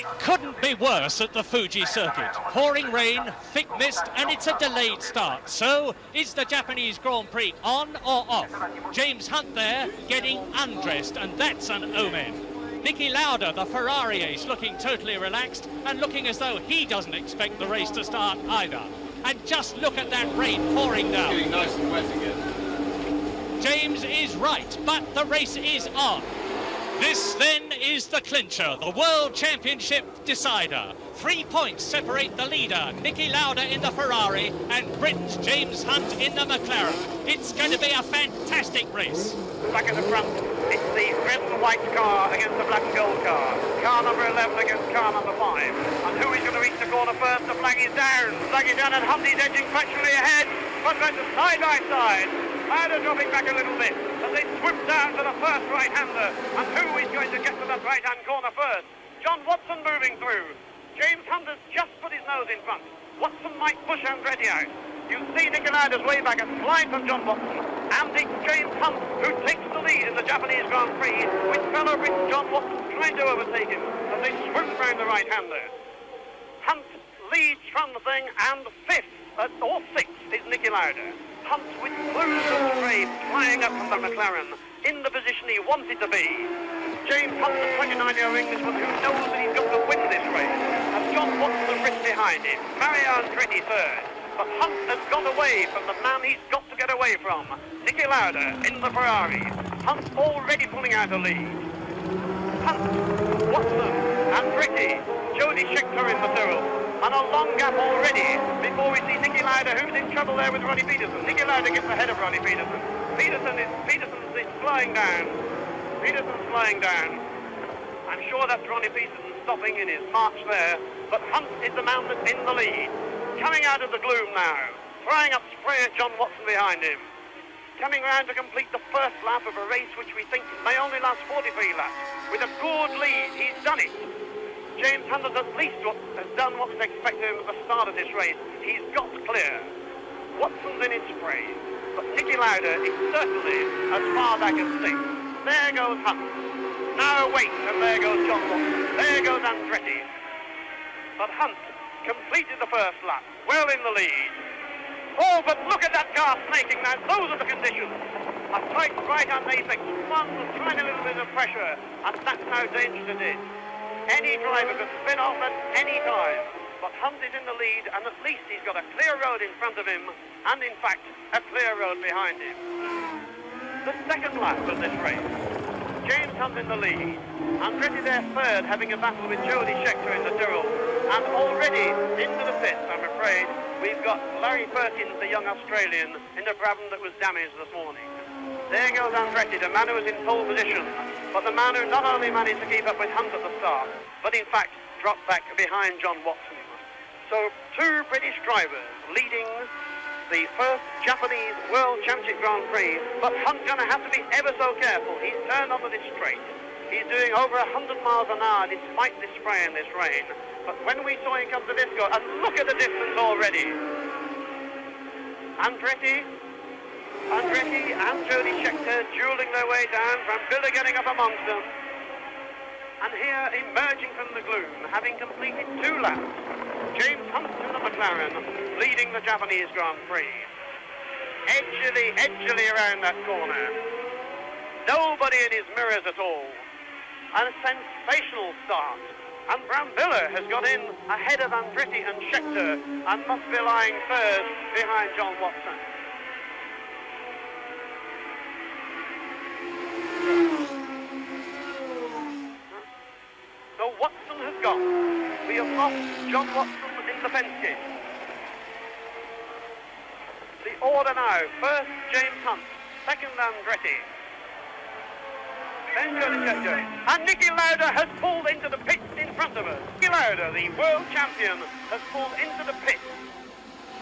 It couldn't be worse at the Fuji circuit. Pouring rain, thick mist, and it's a delayed start. So, is the Japanese Grand Prix on or off? James Hunt there getting undressed, and that's an omen. Niki Lauda, the Ferrari ace, looking totally relaxed and looking as though he doesn't expect the race to start either. And just look at that rain pouring down. Getting nice and wet again. James is right, but the race is on. This then is the clincher, the World Championship decider. 3 points separate the leader, Niki Lauda in the Ferrari, and Britain's James Hunt in the McLaren. It's going to be a fantastic race. Back in the front, it's the red and white car against the black and gold car. Car number 11 against car number 5. And who is going to reach the corner first? The flag is down. Flag is down and Hunt is edging fractionally ahead. But right to side by side. Lauda dropping back a little bit as they swoop down to the first right-hander. And who is going to get to that right-hand corner first? John Watson moving through. James Hunt has just put his nose in front. Watson might push Andretti out. You see Niki Lauda's way back, a slide from John Watson. And it's James Hunt who takes the lead in the Japanese Grand Prix, with fellow Brit John Watson trying to overtake him as they swoop round the right-hander. Hunt leads from the thing, and fifth, or sixth, is Niki Lauda. Hunt with plumes of spray flying up from the McLaren, in the position he wanted to be. James Hunt, the 29-year-old Englishman who knows that he's got to win this race, and John Watson the Brit behind him. Mario Andretti third. But Hunt has gone away from the man he's got to get away from. Niki Lauda in the Ferrari. Hunt already pulling out a lead. Hunt, Watson, Andretti, Jody Scheckter in the Tyrrell. And a long gap already before we see Niki Lauda, who's in trouble there with Ronnie Peterson. Niki Lauda gets ahead of Ronnie Peterson. Peterson is flying down. Peterson's flying down. I'm sure that's Ronnie Peterson stopping in his march there. But Hunt is the man that's in the lead. Coming out of the gloom now, throwing up spray at John Watson behind him. Coming round to complete the first lap of a race which we think may only last 43 laps. With a good lead, he's done it. James Hunt has at least done what was expected of him at the start of this race. He's got clear. Watson's in his spray, but Niki Lauda is certainly as far back as sixth. There goes Hunt. Now wait, and there goes John Watson. There goes Andretti. But Hunt completed the first lap, well in the lead. Oh, but look at that car snaking now. Those are the conditions. A tight right-hand apex, one tiny little bit of pressure, and that's how dangerous it is. Any driver could spin off at any time, but Hunt is in the lead, and at least he's got a clear road in front of him, and in fact, a clear road behind him. The second lap of this race, James Hunt in the lead, Andretti there third, having a battle with Jody Scheckter in the Tyrrell. And already into the pits, I'm afraid, we've got Larry Perkins, the young Australian, in the Brabham that was damaged this morning. There goes Andretti, the man who was in pole position, but the man who not only managed to keep up with Hunt at the start, but in fact dropped back behind John Watson. So two British drivers leading the first Japanese World Championship Grand Prix, but Hunt's going to have to be ever so careful. He's turned onto this straight. He's doing over 100 miles an hour despite this spray and this rain. But when we saw him come to this go, and look at the distance already. Andretti and Jody Scheckter dueling their way down, Brambilla getting up amongst them. And here, emerging from the gloom, having completed 2 laps, James Hunt in the McLaren, leading the Japanese Grand Prix. Edgily around that corner. Nobody in his mirrors at all. And a sensational start. And Brambilla has got in ahead of Andretti and Scheckter and must be lying third behind John Watson. So Watson has gone. We have lost John Watson in the Penske. The order now, first James Hunt, second Andretti. Then Jody Scheckter. And Niki Lauda has pulled into the pits in front of us. Niki Lauda, the world champion, has pulled into the pits.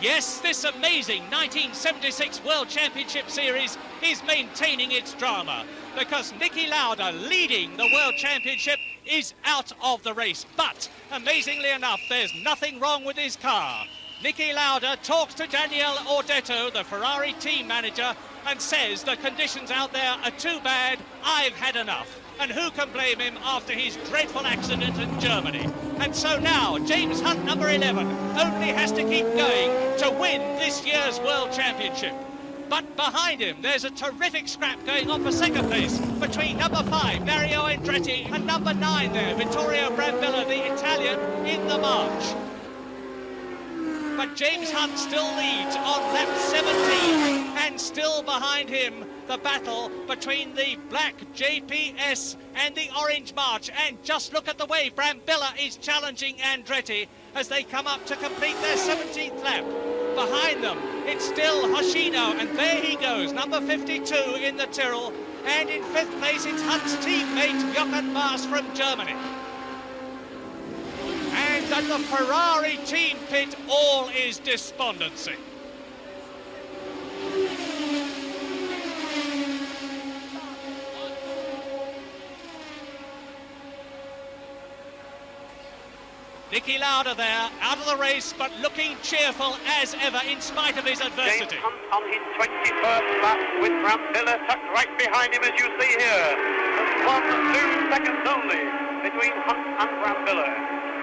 Yes, this amazing 1976 World Championship Series is maintaining its drama because Niki Lauda, leading the World Championship, is out of the race. But, amazingly enough, there's nothing wrong with his car. Niki Lauda talks to Daniele Ordetto, the Ferrari team manager, and says the conditions out there are too bad, I've had enough. and who can blame him after his dreadful accident in Germany? And so now, James Hunt, number 11, only has to keep going to win this year's World Championship. But behind him, there's a terrific scrap going on for second place between number 5, Mario Andretti, and number 9 there, Vittorio Brambilla, the Italian, in the march. But James Hunt still leads on lap 17, and still behind him, the battle between the black JPS and the orange March. And just look at the way Brambilla is challenging Andretti as they come up to complete their 17th lap. Behind them, it's still Hoshino, and there he goes, number 52 in the Tyrrell. And in 5th place, it's Hunt's teammate, Jochen Maas from Germany. And at the Ferrari team pit, all is despondency. Niki Lauda there, out of the race, but looking cheerful as ever in spite of his adversity. James Hunt on his 21st lap with Brambilla tucked right behind him, as you see here. There's 2 seconds only between Hunt and Brambilla.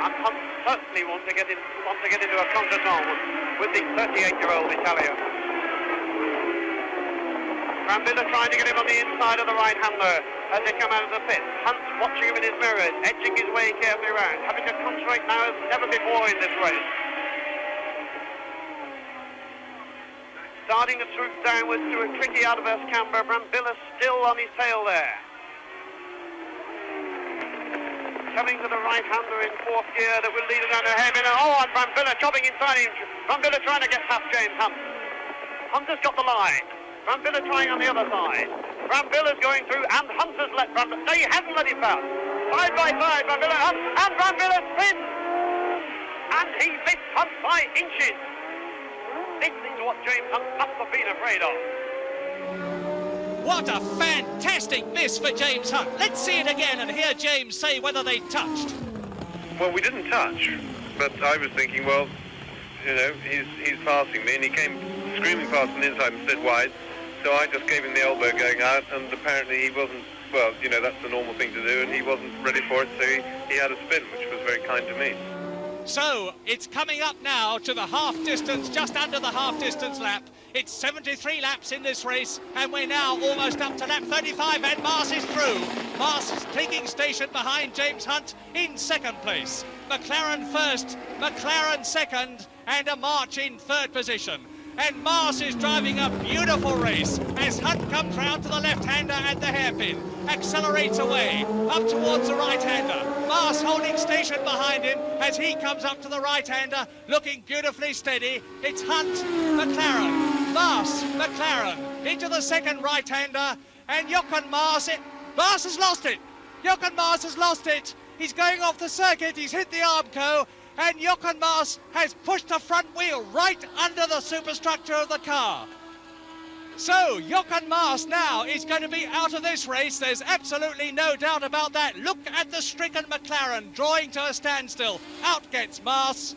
And Hunt certainly wants to get into a contretemps with the 38-year-old Italian. Brambilla trying to get him on the inside of the right-hander as they come out of the pit. Hunt's watching him in his mirrors, edging his way carefully around, having to concentrate now as never before in this race. Starting to swoop downwards to a tricky adverse camber. Brambilla still on his tail there. Coming to the right-hander in 4th gear that will lead him down the hairpin. Oh, and Brambilla chopping inside him. Brambilla trying to get past James Hunt. Hunt has got the line. Brambilla trying on the other side. Brambilla's going through, and Hunt has let Brambilla. No, he hasn't let him pass. Side by side, Brambilla up, and Brambilla spins. And he missed Hunt by inches. This is what James Hunt must have been afraid of. What a fantastic miss for James Hunt. Let's see it again and hear James say whether they touched. Well, we didn't touch, but I was thinking, well, you know, he's passing me, and he came screaming past an inside and slid wide, so I just gave him the elbow going out, and apparently he wasn't, well, you know, that's the normal thing to do, and he wasn't ready for it, so he had a spin, which was very kind to me. So it's coming up now to the half distance, just under the half distance lap. It's 73 laps in this race, and we're now almost up to lap 35, and Maas is through. Maas taking station behind James Hunt in 2nd place. McLaren 1st, McLaren 2nd, and a March in 3rd position. And Maas is driving a beautiful race as Hunt comes round to the left-hander at the hairpin, accelerates away, up towards the right-hander. Maas holding station behind him as he comes up to the right-hander, looking beautifully steady. It's Hunt, McLaren, Maas, McLaren, into the 2nd right-hander, and Jochen Maas, Maas has lost it! Jochen Maas has lost it! He's going off the circuit, he's hit the Armco, and Jochen Maas has pushed the front wheel right under the superstructure of the car. So Jochen Maas now is going to be out of this race. There's absolutely no doubt about that. Look at the stricken McLaren drawing to a standstill. Out gets Maas.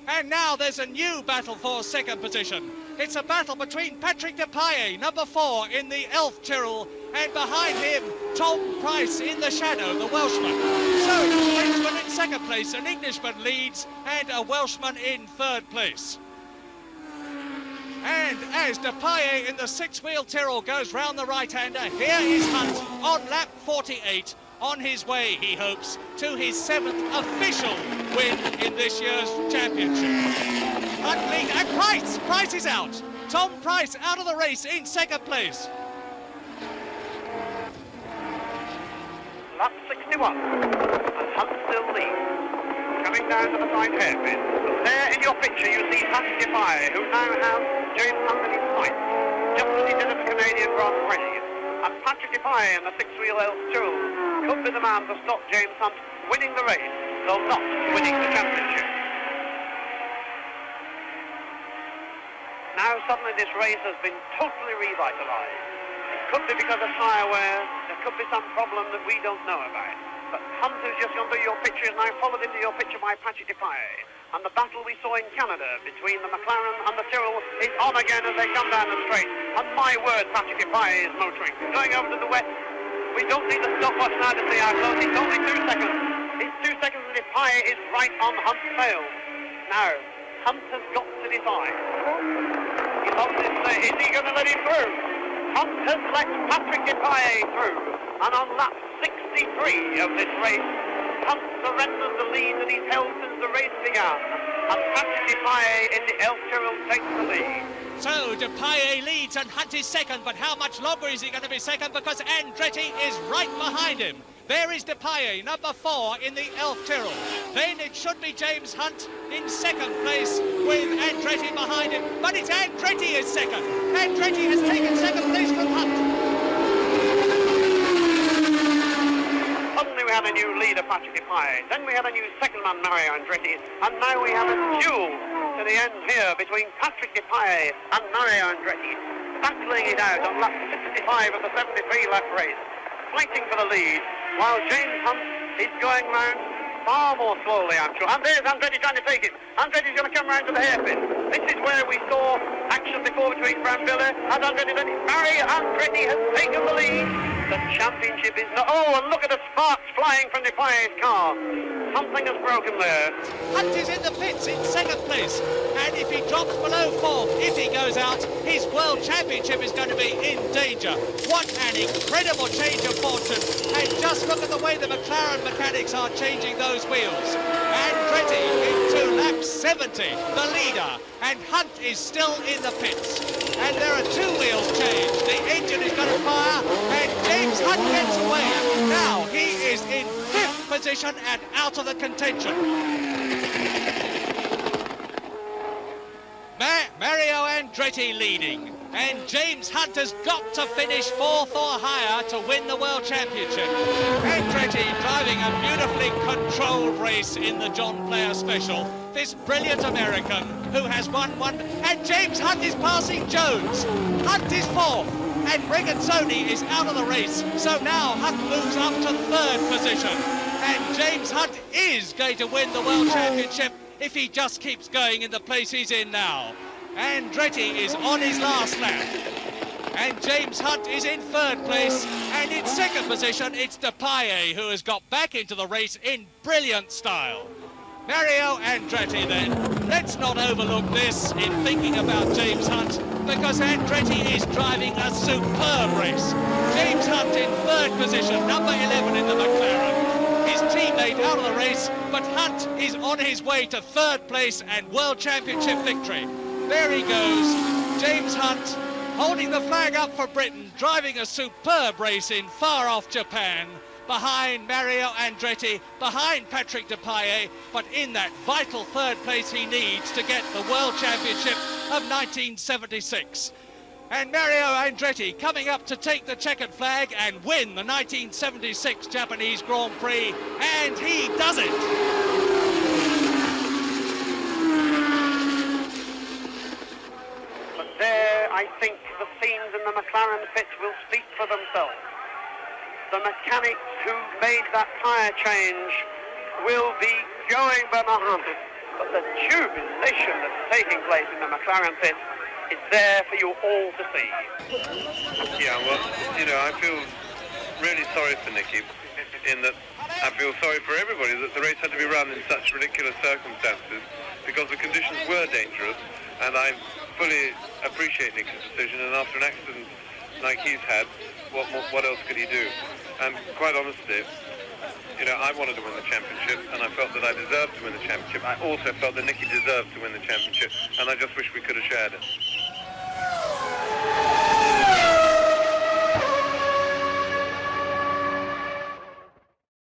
And now there's a new battle for 2nd position. It's a battle between Patrick Depailler, number 4 in the Elf Tyrrell, and behind him, Tom Price in the shadow, the Welshman. So, a Frenchman in 2nd place, an Englishman leads, and a Welshman in 3rd place. And as Depailler in the 6-wheel Tyrrell goes round the right-hander, here is Hunt on lap 48, on his way, he hopes, to his 7th official win in this year's championship. Hunt lead, and Price is out. Tom Price out of the race in 2nd place. Lap 61, and Hunt still leads. Coming down to the right hairpin. There in your picture you see Patrick Depailler, who now has James Hunt in his sights, just as he did at the Canadian Grand Prix. And Patrick Depailler in the 6-wheel Elf Tyrrell could be the man to stop James Hunt winning the race, though not winning the championship. Now suddenly this race has been totally revitalised. It could be because of tyre wear, there could be some problem that we don't know about. But Hunt, who's just gone through your picture, is now followed into your picture by Patrick Depailler. And the battle we saw in Canada between the McLaren and the Tyrrell is on again as they come down the straight. And my word, Patrick Depailler is motoring. Going over to the wet, We don't need the stopwatch now to see how close. It's only 2 seconds. It's 2 seconds and Depailler is right on Hunt's tail. Now, Hunt has got to decide. Is he going to let him through? Hunt has let Patrick Depailler through. And on lap 63 of this race, Hunt surrenders the lead that he's held since the race began. And Patrick Depailler in the El Tyrrell takes the lead. So Depailler leads and Hunt is second, but how much longer is he going to be second? Because Andretti is right behind him. There is Depailler, number 4 in the Elf Tyrrell. Then it should be James Hunt in second place with Andretti behind him. But it's Andretti is second. Andretti has taken second place from Hunt. Suddenly we have a new leader, Patrick Depailler. Then we have a new second man, Mario Andretti. And now we have a duel to the end here between Patrick Depailler and Mario Andretti, battling it out on lap 65 of the 73 lap race, fighting for the lead, while James Hunt is going round far more slowly, I'm sure. And there's Andretti trying to take it. Andretti's going to come round to the hairpin. This is where we saw action before between Brambilla and Andretti. Mario Andretti has taken the lead. The championship is not... Oh, and look at the sparks flying from Depailler's car. Something has broken there. Hunt is in the pits in second place, and if he drops below 4th, if he goes out, his World Championship is going to be in danger. What an incredible change of fortune, and just look at the way the McLaren mechanics are changing those wheels. Andretti into lap 70, the leader, and Hunt is still in the pits. And there are 2 wheels changed. The engine is going to fire, and James Hunt gets away. Now he is in 5th position and out of the contention. Mario Andretti leading, and James Hunt has got to finish 4th or higher to win the World Championship. Andretti driving a beautifully controlled race in the John Player Special. This brilliant American who has won one, and James Hunt is passing Jones. Hunt is 4th, and Regazzoni is out of the race. So now Hunt moves up to 3rd position. And James Hunt is going to win the World Championship if he just keeps going in the place he's in now. Andretti is on his last lap. And James Hunt is in 3rd place. And in 2nd position, it's Depailler who has got back into the race in brilliant style. Mario Andretti then. Let's not overlook this in thinking about James Hunt, because Andretti is driving a superb race. James Hunt in 3rd position, number 11 in the McLaren. His teammate out of the race, but Hunt is on his way to 3rd place and World Championship victory. There he goes, James Hunt, holding the flag up for Britain, driving a superb race in far-off Japan, behind Mario Andretti, behind Patrick Depailler, but in that vital 3rd place he needs to get the World Championship of 1976. And Mario Andretti coming up to take the checkered flag and win the 1976 Japanese Grand Prix, and he does it! But there, I think the scenes in the McLaren pits will speak for themselves. The mechanics who made that tyre change will be going bananas, but the jubilation that's taking place in the McLaren pit is there for you all to see. Yeah, well, you know, I feel really sorry for Nicky in that I feel sorry for everybody that the race had to be run in such ridiculous circumstances because the conditions were dangerous, and I fully appreciate Nicky's decision, and after an accident like he's had, what else could he do? And quite honestly, you know, I wanted to win the championship, and I felt that I deserved to win the championship. I also felt that Nicky deserved to win the championship, and I just wish we could have shared it.